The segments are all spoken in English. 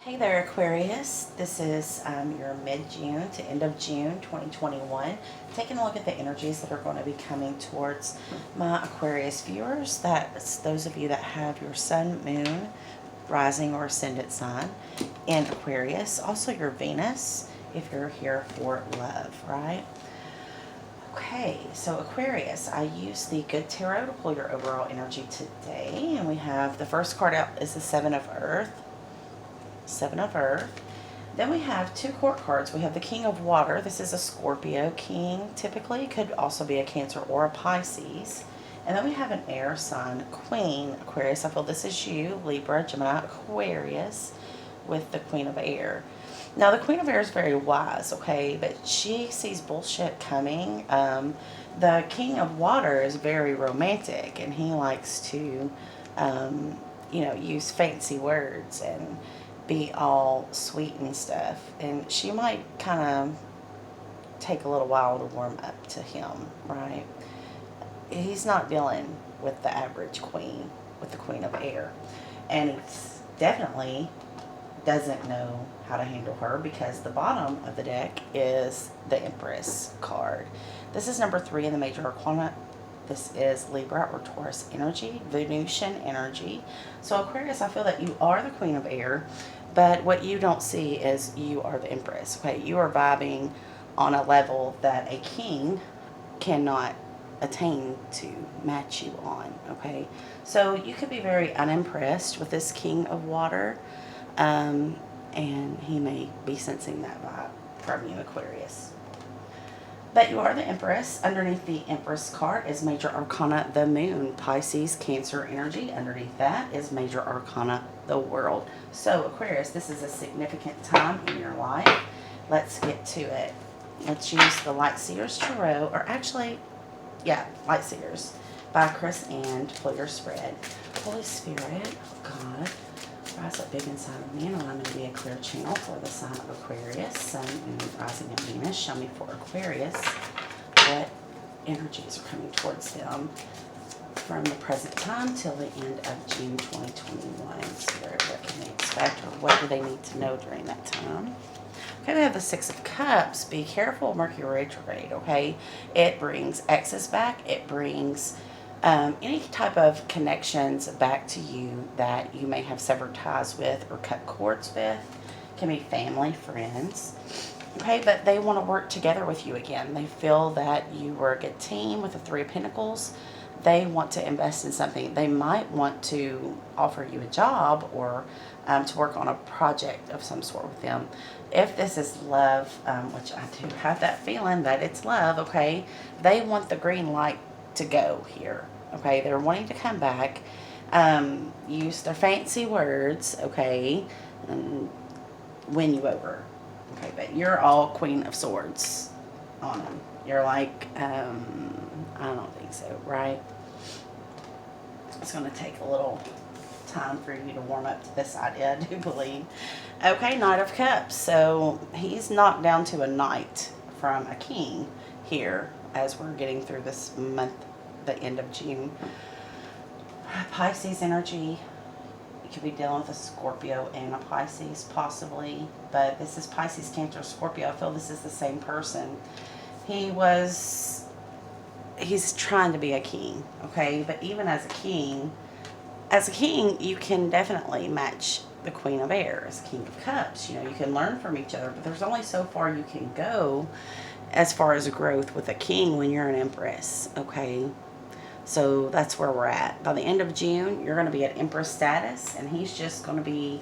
Hey there, Aquarius. This is your mid-June to end of June 2021. Taking a look at the energies that are going to be coming towards my Aquarius viewers. That's those of you that have your sun, moon, rising, or ascendant sign in Aquarius. Also your Venus, if you're here for love, right? Okay, so Aquarius, I use the Good Tarot to pull your overall energy today. And we have the first card out is the Seven of Earth. Seven of Earth. Then we have two court cards. We have the King of Water. This is a Scorpio king, typically. It could also be a Cancer or a Pisces. And then we have an air sign, Queen Aquarius. I feel this is you, Libra, Gemini, Aquarius, with the Queen of Air. Now, the Queen of Air is very wise, okay, but she sees bullshit coming. The King of Water is very romantic, and he likes to, use fancy words and be all sweet and stuff, and she might kind of take a little while to warm up to him, right? He's not dealing with the average queen, with the Queen of Air, and he definitely doesn't know how to handle her because the bottom of the deck is the Empress card. This is number 3 in the major arcana. This is Libra or Taurus energy, Venusian energy. So Aquarius, I feel that you are the Queen of Air, but what you don't see is you are the Empress. Okay, you are vibing on a level that a king cannot attain to match you on. Okay, so you could be very unimpressed with this King of Water, and he may be sensing that vibe from you, Aquarius. But you are the Empress. Underneath the Empress card is Major Arcana, the Moon, Pisces, Cancer energy. Underneath that is Major Arcana, the World. So, Aquarius, this is a significant time in your life. Let's get to it. Let's use the Light Seers Tarot, or actually, Light Seers by Chris Ann to pull your spread. Holy Spirit, God, rise up big inside of me and allow me to be a clear channel for the sign of Aquarius, Sun, Moon, Rising, and Venus. Show me for Aquarius what energies are coming towards them from the present time till the end of June 2021. Spirit, what can they expect, or what do they need to know during that time? Okay, we have the Six of Cups. Be careful, Mercury retrograde, okay? It brings exes back. It brings any type of connections back to you that you may have severed ties with or cut cords with. Can be family, friends. Okay, but they want to work together with you again. They feel that you were a good team with the Three of Pentacles. They want to invest in something. They might want to offer you a job or to work on a project of some sort with them. If this is love, which I do have that feeling that it's love, okay, they want the green light to go here. Okay, they're wanting to come back, use their fancy words, okay, and win you over. Okay, but you're all Queen of Swords on them. You're like, I don't think so, right? It's going to take a little time for you to warm up to this idea, I do believe. Okay, Knight of Cups. So he's knocked down to a knight from a king here as we're getting through this month, the end of June. Pisces energy. You could be dealing with a Scorpio and a Pisces possibly, but this is Pisces, Cancer, Scorpio. I feel this is the same person. He's trying to be a king, okay? But even as a king, you can definitely match the Queen of Air as King of Cups. You know, you can learn from each other, but there's only so far you can go as far as growth with a king when you're an Empress, okay? So that's where we're at. By the end of June, you're going to be at Empress status, and he's just going to be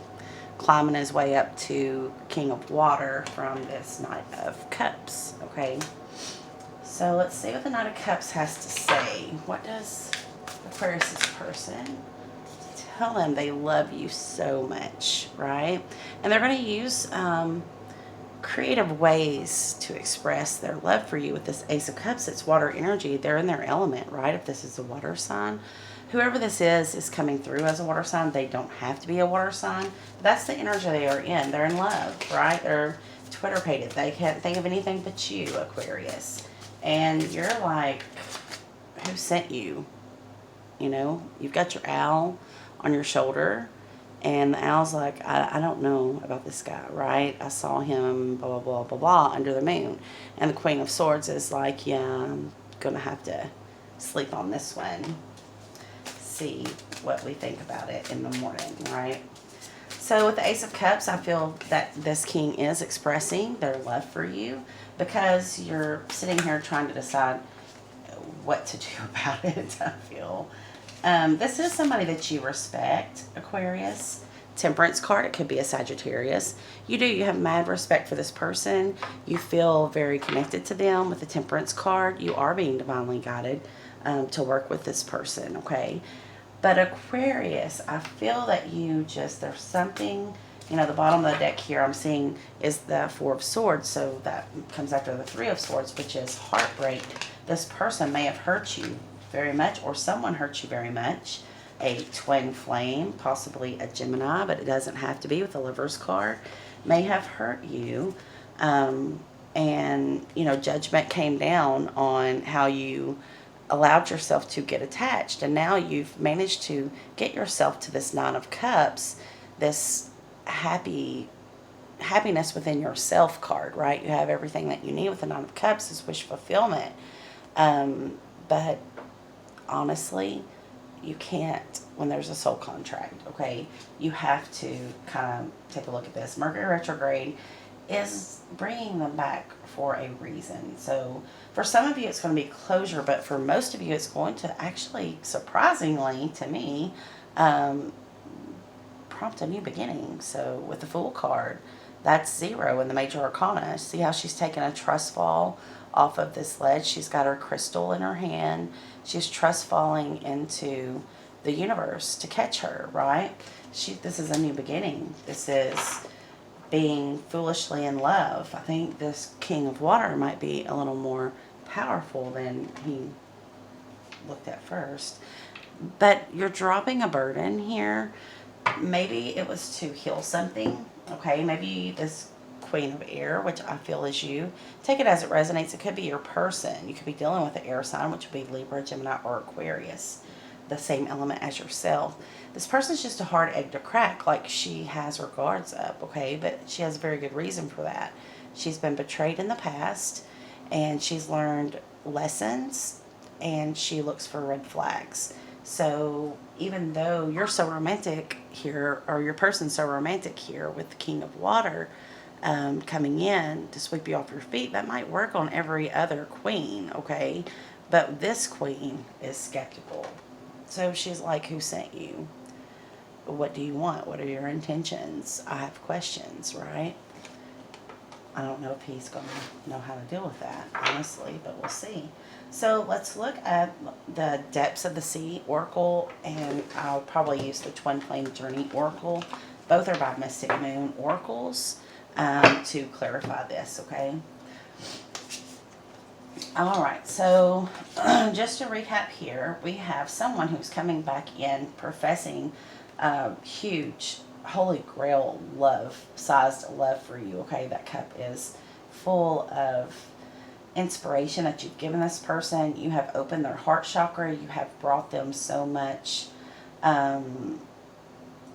climbing his way up to King of Water from this Knight of Cups, okay? So let's see what the Knight of Cups has to say. What does Aquarius' person tell them? They love you so much, right? And they're going to use creative ways to express their love for you with this Ace of Cups. It's water energy. They're in their element, right? If this is a water sign, whoever this is coming through as a water sign. They don't have to be a water sign. That's the energy they are in. They're in love, right? They're Twitter-pated. They can't think of anything but you, Aquarius. And you're like, who sent you? You know, you've got your owl on your shoulder, And the owl's like, I don't know about this guy, right? I saw him, blah, blah, blah, blah, blah, under the moon. And the Queen of Swords is like, yeah, I'm going to have to sleep on this one. See what we think about it in the morning, right? So with the Ace of Cups, I feel that this king is expressing their love for you because you're sitting here trying to decide what to do about it, I feel. This is somebody that you respect, Aquarius. Temperance card, it could be a Sagittarius. You have mad respect for this person. You feel very connected to them with the Temperance card. You are being divinely guided to work with this person, okay? But Aquarius, I feel that there's something, the bottom of the deck here I'm seeing is the Four of Swords. So that comes after the Three of Swords, which is heartbreak. This person may have hurt you very much, or someone hurt you very much. A twin flame, possibly a Gemini, but it doesn't have to be with the Lover's card, may have hurt you. And, judgment came down on how you allowed yourself to get attached. And now you've managed to get yourself to this Nine of Cups, this happiness within yourself card, right? You have everything that you need with the Nine of Cups is wish fulfillment. But honestly, you can't when there's a soul contract, okay? You have to kind of take a look at this. Mercury retrograde is bringing them back for a reason. So for some of you, it's going to be closure, but for most of you, it's going to actually, surprisingly to me, prompt a new beginning. So with the Fool card, that's 0 in the Major Arcana. See how she's taken a trust fall off of this ledge? She's got her crystal in her hand. She's trust falling into the universe to catch her, right? This is a new beginning. This is being foolishly in love. I think this King of Water might be a little more powerful than he looked at first. But you're dropping a burden here. Maybe it was to heal something, okay? Maybe this Queen of Air, which I feel is you. Take it as it resonates. It could be your person. You could be dealing with the air sign, which would be Libra, Gemini, or Aquarius. The same element as yourself. This person's just a hard egg to crack. Like, she has her guards up, okay? But she has a very good reason for that. She's been betrayed in the past, and she's learned lessons, and she looks for red flags. So even though you're so romantic here, or your person's so romantic here with the King of Water coming in to sweep you off your feet, that might work on every other queen, okay? But this queen is skeptical. So she's like, who sent you? What do you want? What are your intentions? I have questions, right? I don't know if he's going to know how to deal with that, honestly, but we'll see. So let's look at the Depths of the Sea Oracle, and I'll probably use the Twin Flame Journey Oracle. Both are by Mystic Moon Oracles to clarify this, okay? All right, so just to recap here, we have someone who's coming back in professing huge, holy grail sized love for you, okay? That cup is full of inspiration that you've given this person. You have opened their heart chakra. You have brought them so much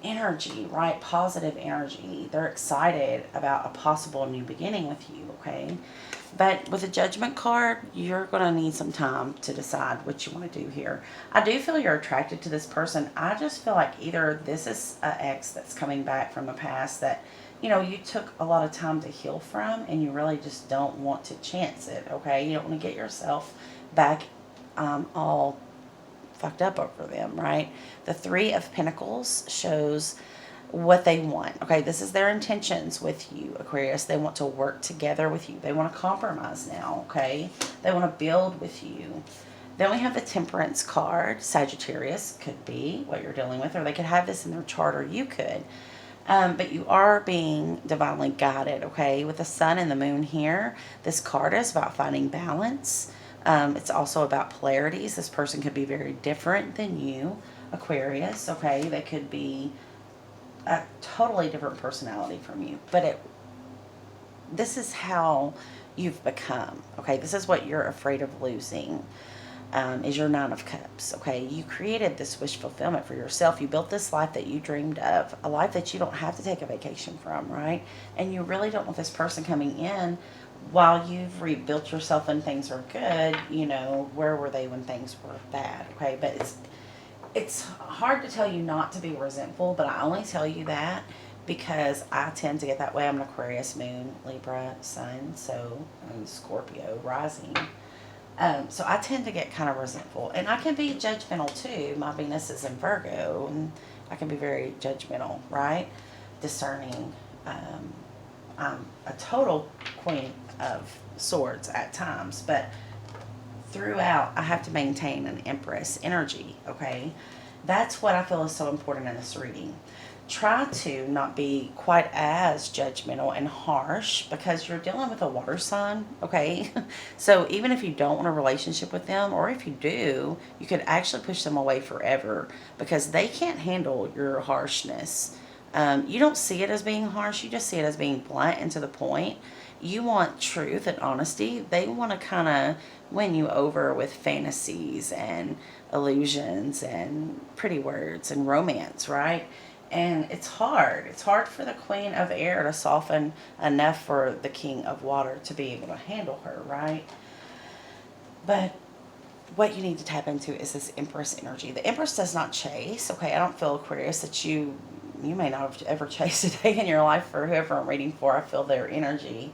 energy, right? Positive energy. They're excited about a possible new beginning with you, okay? But with a Judgment card, you're going to need some time to decide what you want to do here. I do feel you're attracted to this person. I just feel like either this is an ex that's coming back from the past that, you took a lot of time to heal from, and you really just don't want to chance it, okay? You don't want to get yourself back all fucked up over them, right? The Three of Pentacles shows what they want. Okay, this is their intentions with you, Aquarius. They want to work together with you. They want to compromise now, okay? They want to build with you. Then we have the Temperance card. Sagittarius could be what you're dealing with, or they could have this in their chart, or you could. But you are being divinely guided, okay? With the Sun and the Moon here, this card is about finding balance. It's also about polarities. This person could be very different than you, Aquarius, okay? They could be a totally different personality from you, but this is how you've become, okay? This is what you're afraid of losing. is your Nine of Cups. Okay, you created this wish fulfillment for yourself. You built this life that you dreamed of, a life that you don't have to take a vacation from, right? And you really don't want this person coming in while you've rebuilt yourself and things are good. You know, where were they when things were bad? Okay, but it's hard to tell you not to be resentful, but I only tell you that because I tend to get that way. I'm an Aquarius moon, Libra sun, so I'm Scorpio rising. So I tend to get kind of resentful, and I can be judgmental too. My Venus is in Virgo, and I can be very judgmental, right? Discerning. I'm a total queen of swords at times, but throughout I have to maintain an Empress energy, okay? That's what I feel is so important in this reading. Try to not be quite as judgmental and harsh because you're dealing with a water sign, okay? So even if you don't want a relationship with them, or if you do, you could actually push them away forever because they can't handle your harshness. You don't see it as being harsh, you just see it as being blunt and to the point. You want truth and honesty. They want to kind of win you over with fantasies and illusions and pretty words and romance, right? And it's hard. It's hard for the Queen of Air to soften enough for the King of Water to be able to handle her, right? But what you need to tap into is this Empress energy. The Empress does not chase, okay? I don't feel, Aquarius, that you may not have ever chased a day in your life for whoever I'm reading for. I feel their energy.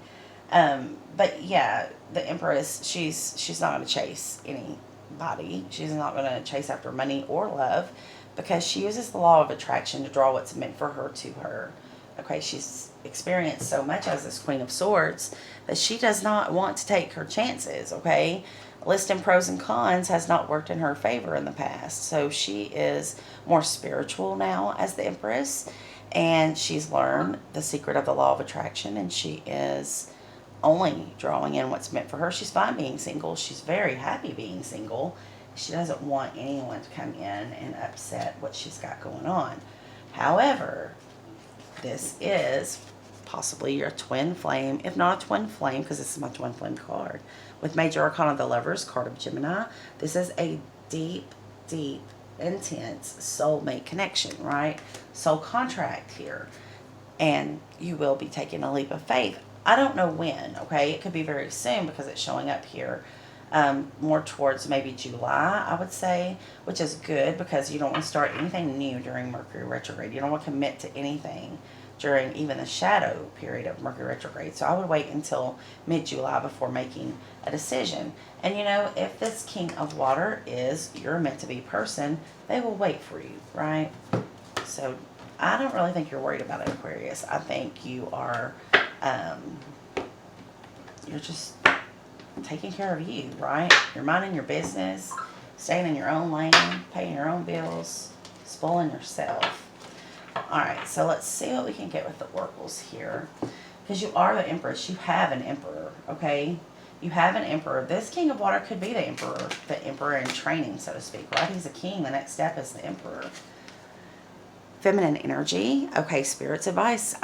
But yeah, the Empress, she's not going to chase anybody. She's not going to chase after money or love because she uses the law of attraction to draw what's meant for her to her. Okay, she's experienced so much as this Queen of Swords that she does not want to take her chances, okay? Listing pros and cons has not worked in her favor in the past. So she is more spiritual now as the Empress, and she's learned the secret of the law of attraction, and she is only drawing in what's meant for her. She's fine being single. She's very happy being single. She doesn't want anyone to come in and upset what she's got going on. However, this is possibly your twin flame, if not a twin flame, because this is my twin flame card. With Major Arcana, the Lovers, card of Gemini, this is a deep, deep, intense soulmate connection, right? Soul contract here. And you will be taking a leap of faith. I don't know when, okay? It could be very soon because it's showing up here more towards maybe July, I would say, which is good because you don't want to start anything new during Mercury retrograde. You don't want to commit to anything during even the shadow period of Mercury retrograde. So I would wait until mid-July before making a decision. And you know, if this King of Water is your meant-to-be person, they will wait for you, right? So I don't really think you're worried about it, Aquarius. I think you are, you're just taking care of you, right? You're minding your business, staying in your own lane, paying your own bills, spoiling yourself. Alright, so let's see what we can get with the oracles here. Because you are the Empress, you have an Emperor, okay? You have an Emperor. This King of Water could be the Emperor in training, so to speak, right? He's a king. The next step is the Emperor. Feminine energy. Okay, Spirit's advice.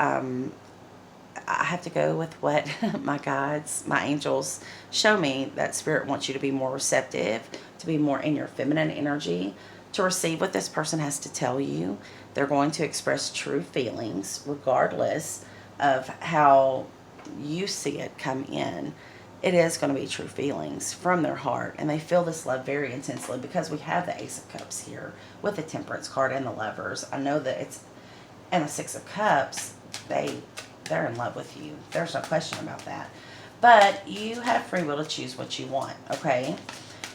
I have to go with what my guides, my angels show me, that Spirit wants you to be more receptive, to be more in your feminine energy, to receive what this person has to tell you. They're going to express true feelings regardless of how you see it come in. It is going to be true feelings from their heart, and they feel this love very intensely because we have the Ace of Cups here with the Temperance card and the Lovers. I know that it's, and the Six of Cups, they're in love with you. There's no question about that. But you have free will to choose what you want, okay?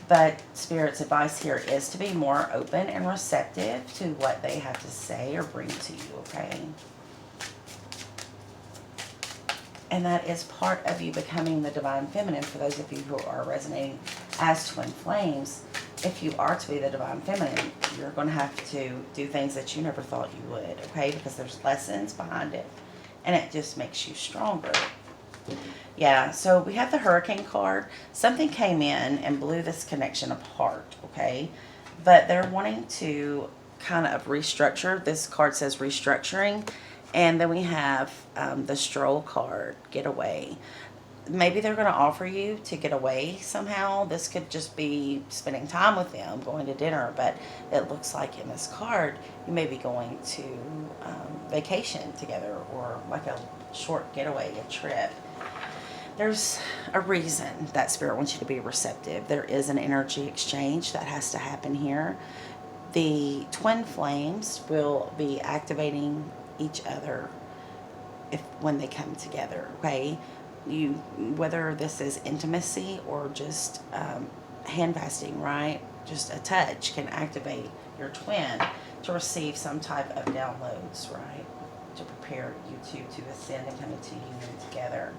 But Spirit's advice here is to be more open and receptive to what they have to say or bring to you, okay? And that is part of you becoming the Divine Feminine. For those of you who are resonating as twin flames, if you are to be the Divine Feminine, you're going to have to do things that you never thought you would, okay? Because there's lessons behind it, and it just makes you stronger. Yeah, so we have the Hurricane card. Something came in and blew this connection apart, okay? But they're wanting to kind of restructure. This card says restructuring. And then we have the Stroll card, Getaway. maybe they're going to offer you to get away somehow. This could just be spending time with them, going to dinner, but it looks like in this card you may be going to vacation together, or like a short getaway, a trip. There's a reason that Spirit wants you to be receptive. There is an energy exchange that has to happen here. The twin flames will be activating each other when they come together, okay? You, whether this is intimacy or just hand fasting, right? Just a touch can activate your twin to receive some type of downloads, right? To prepare you two to ascend and come into union together.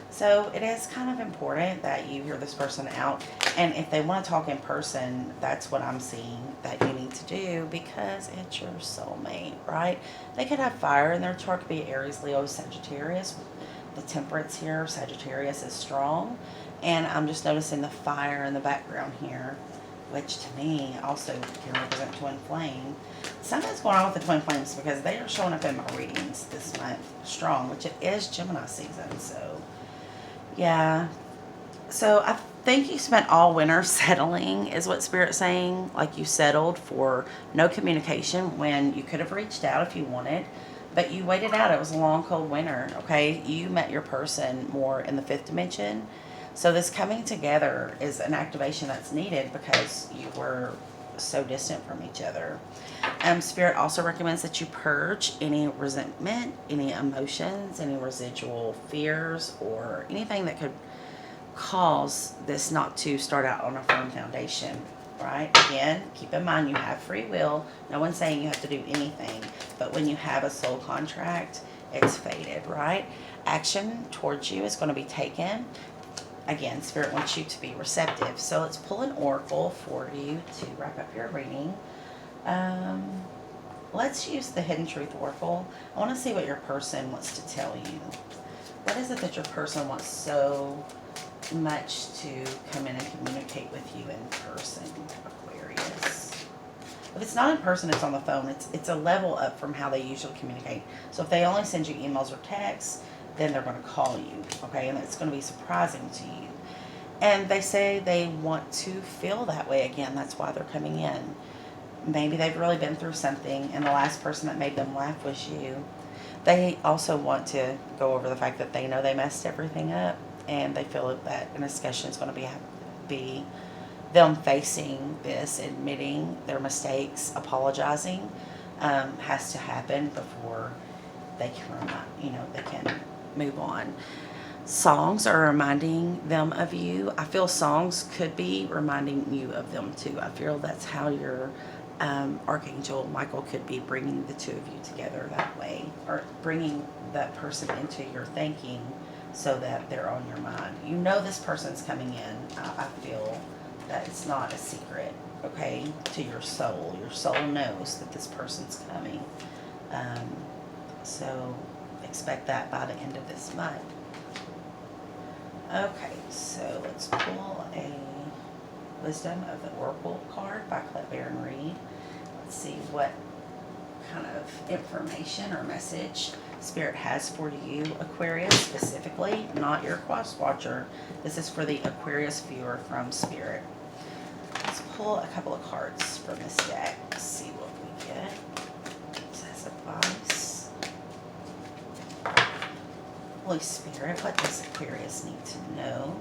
So it is kind of important that you hear this person out. And if they want to talk in person, that's what I'm seeing that you need to do, because it's your soulmate, right? They could have fire in their chart. Could be Aries, Leo, Sagittarius. The temperance here, Sagittarius, is strong. And I'm just noticing the fire in the background here, which to me also can represent twin flame. Something's going on with the twin flames because they are showing up in my readings this month strong, which it is Gemini season. So yeah. So I think you spent all winter settling, is what Spirit's saying. Like you settled for no communication when you could have reached out if you wanted. But you waited out. It was a long, cold winter, okay? You met your person more in the fifth dimension. So this coming together is an activation that's needed because you were so distant from each other. Spirit also recommends that you purge any resentment, any emotions, any residual fears, or anything that could cause this not to start out on a firm foundation, right? Again, keep in mind you have free will. No one's saying you have to do anything, but when you have a soul contract, it's fated, right? Action towards you is going to be taken. Again, Spirit wants you to be receptive. So let's pull an oracle for you to wrap up your reading. Let's use the Hidden Truth Oracle. I want to see what your person wants to tell you. What is it that your person wants so much to come in and communicate with you in person, Aquarius? If it's not in person, it's on the phone. It's a level up from how they usually communicate. So if they only send you emails or texts, then they're going to call you, okay? And it's going to be surprising to you. And they say they want to feel that way again. That's why they're coming in. Maybe they've really been through something, and the last person that made them laugh was you. They also want to go over the fact that they know they messed everything up, and they feel that a discussion is going to be them facing this, admitting their mistakes, apologizing, has to happen before they can move on. Songs are reminding them of you. I feel songs could be reminding you of them too. I feel that's how your Archangel Michael could be bringing the two of you together that way, or bringing that person into your thinking so that they're on your mind. You know this person's coming in. I feel that it's not a secret, okay, to your soul. Your soul knows that this person's coming. So expect that by the end of this month. Okay, so let's pull a Wisdom of the Oracle card by Baron Reed. Let's see what kind of information or message Spirit has for you, Aquarius, specifically, not your cross watcher. This is for the Aquarius viewer from Spirit. Let's pull a couple of cards from this deck. Let's see what we get. It says advice. Holy Spirit, what does Aquarius need to know,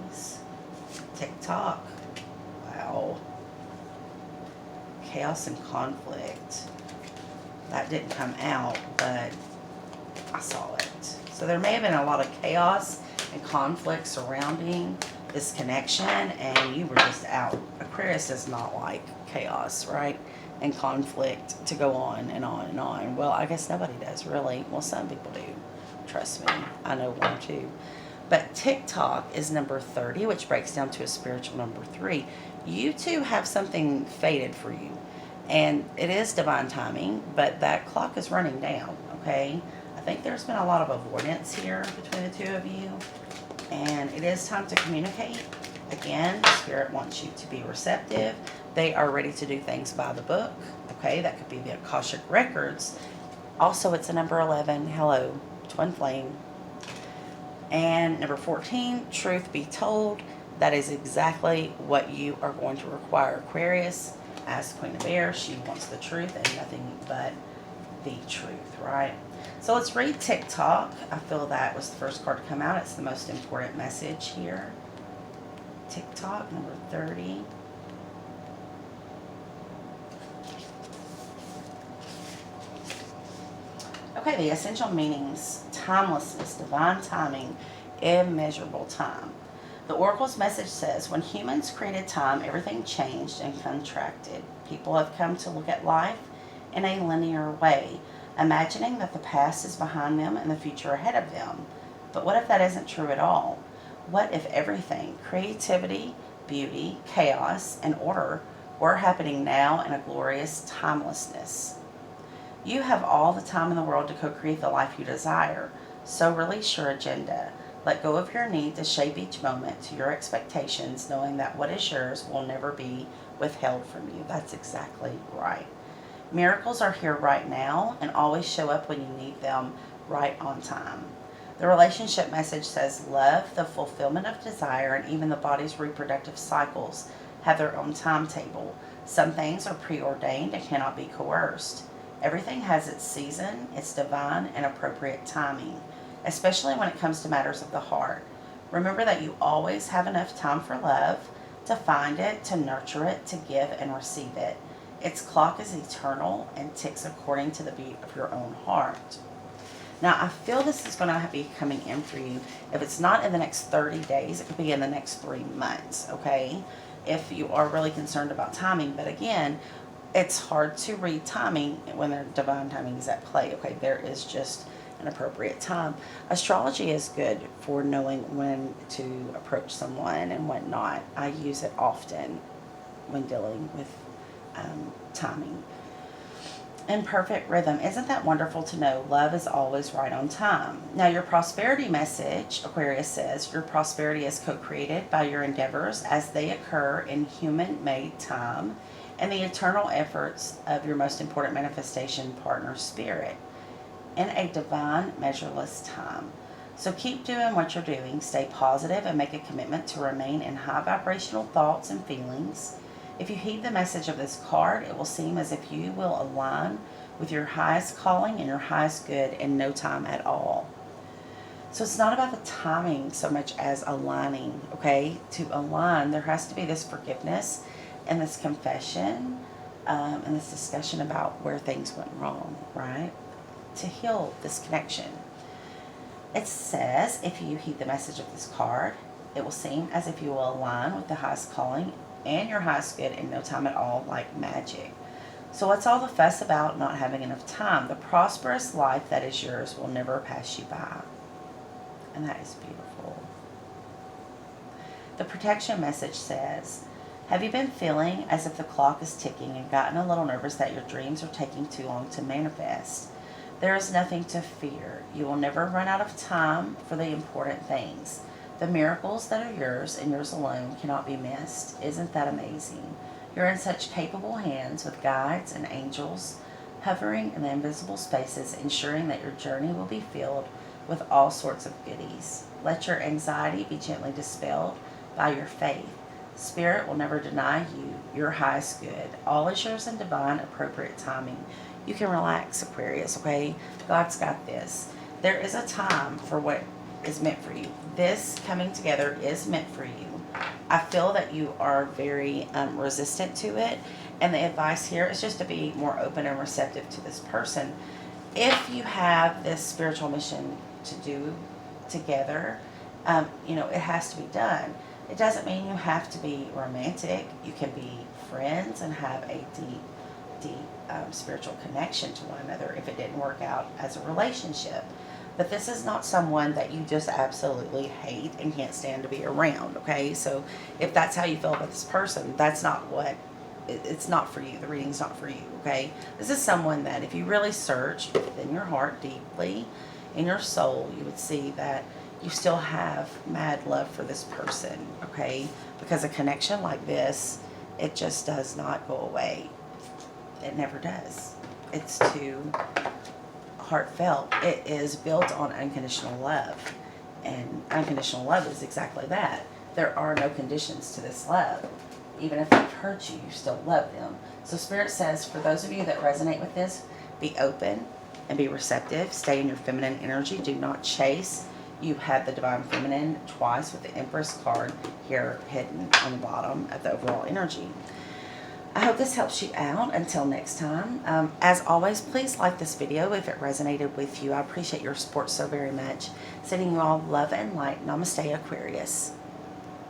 please? TikTok. Wow. Chaos and conflict. That didn't come out, but I saw it. So there may have been a lot of chaos and conflict surrounding this connection, and you were just out. Aquarius does not like chaos, right? And conflict to go on and on and on. Well, I guess nobody does, really. Well, some people do. Trust me. I know one or two. But TikTok is number 30, which breaks down to a spiritual number 3. You two have something fated for you. And it is divine timing, but that clock is running down, okay? I think there's been a lot of avoidance here between the two of you. And it is time to communicate. Again, Spirit wants you to be receptive. They are ready to do things by the book, okay? That could be the Akashic Records. Also, it's a number 11. Hello, twin flame. And number 14, truth be told. That is exactly what you are going to require, Aquarius. As Queen of Air, she wants the truth and nothing but the truth, right? So let's read TikTok. I feel that was the first card to come out. It's the most important message here. TikTok, number 30. Okay, the essential meanings: timelessness, divine timing, immeasurable time. The Oracle's message says, when humans created time, everything changed and contracted. People have come to look at life in a linear way, imagining that the past is behind them and the future ahead of them. But what if that isn't true at all? What if everything, creativity, beauty, chaos, and order, were happening now in a glorious timelessness? You have all the time in the world to co-create the life you desire, so release your agenda. Let go of your need to shape each moment to your expectations, knowing that what is yours will never be withheld from you. That's exactly right. Miracles are here right now and always show up when you need them, right on time. The relationship message says love, the fulfillment of desire, and even the body's reproductive cycles have their own timetable. Some things are preordained and cannot be coerced. Everything has its season, its divine and appropriate timing, especially when it comes to matters of the heart. Remember that you always have enough time for love, to find it, to nurture it, to give and receive it. Its clock is eternal and ticks according to the beat of your own heart. Now, I feel this is going to be coming in for you. If it's not in the next 30 days, it could be in the next 3 months, okay? If you are really concerned about timing. But again, it's hard to read timing when their divine timing is at play, okay? There is just an appropriate time. Astrology is good for knowing when to approach someone and when not. I use it often when dealing with timing. In perfect rhythm. Isn't that wonderful to know? Love is always right on time. Now, your prosperity message, Aquarius says, your prosperity is co-created by your endeavors as they occur in human-made time and the eternal efforts of your most important manifestation partner, Spirit, in a divine, measureless time. So keep doing what you're doing. Stay positive and make a commitment to remain in high vibrational thoughts and feelings. If you heed the message of this card, it will seem as if you will align with your highest calling and your highest good in no time at all. So it's not about the timing so much as aligning, okay? To align, there has to be this forgiveness and this confession and this discussion about where things went wrong, right? To heal this connection. It says, if you heed the message of this card, it will seem as if you will align with the highest calling and your highest good in no time at all, like magic. So what's all the fuss about not having enough time? The prosperous life that is yours will never pass you by. And that is beautiful. The protection message says, have you been feeling as if the clock is ticking and gotten a little nervous that your dreams are taking too long to manifest? There is nothing to fear. You will never run out of time for the important things. The miracles that are yours and yours alone cannot be missed. Isn't that amazing? You're in such capable hands with guides and angels hovering in the invisible spaces, ensuring that your journey will be filled with all sorts of goodies. Let your anxiety be gently dispelled by your faith. Spirit will never deny you your highest good. All is yours in divine, appropriate timing. You can relax, Aquarius, okay? God's got this. There is a time for what is meant for you. This coming together is meant for you. I feel that you are very resistant to it, and the advice here is just to be more open and receptive to this person. If you have this spiritual mission to do together, it has to be done. It doesn't mean you have to be romantic. You can be friends and have a deep spiritual connection to one another if it didn't work out as a relationship. But this is not someone that you just absolutely hate and can't stand to be around, okay? So if that's how you feel about this person, that's not what, it's not for you. The reading's not for you, okay? This is someone that if you really searched within your heart deeply, in your soul, you would see that you still have mad love for this person, okay? Because a connection like this, it just does not go away. It never does. It's too heartfelt. It is built on unconditional love. And unconditional love is exactly that. There are no conditions to this love. Even if they've hurt you, you still love them. So Spirit says, for those of you that resonate with this, be open and be receptive. Stay in your feminine energy. Do not chase. You have the Divine Feminine twice with the Empress card here hidden on the bottom of the overall energy. I hope this helps you out. Until next time, as always, please like this video if it resonated with you. I appreciate your support so very much. Sending you all love and light. Namaste, Aquarius.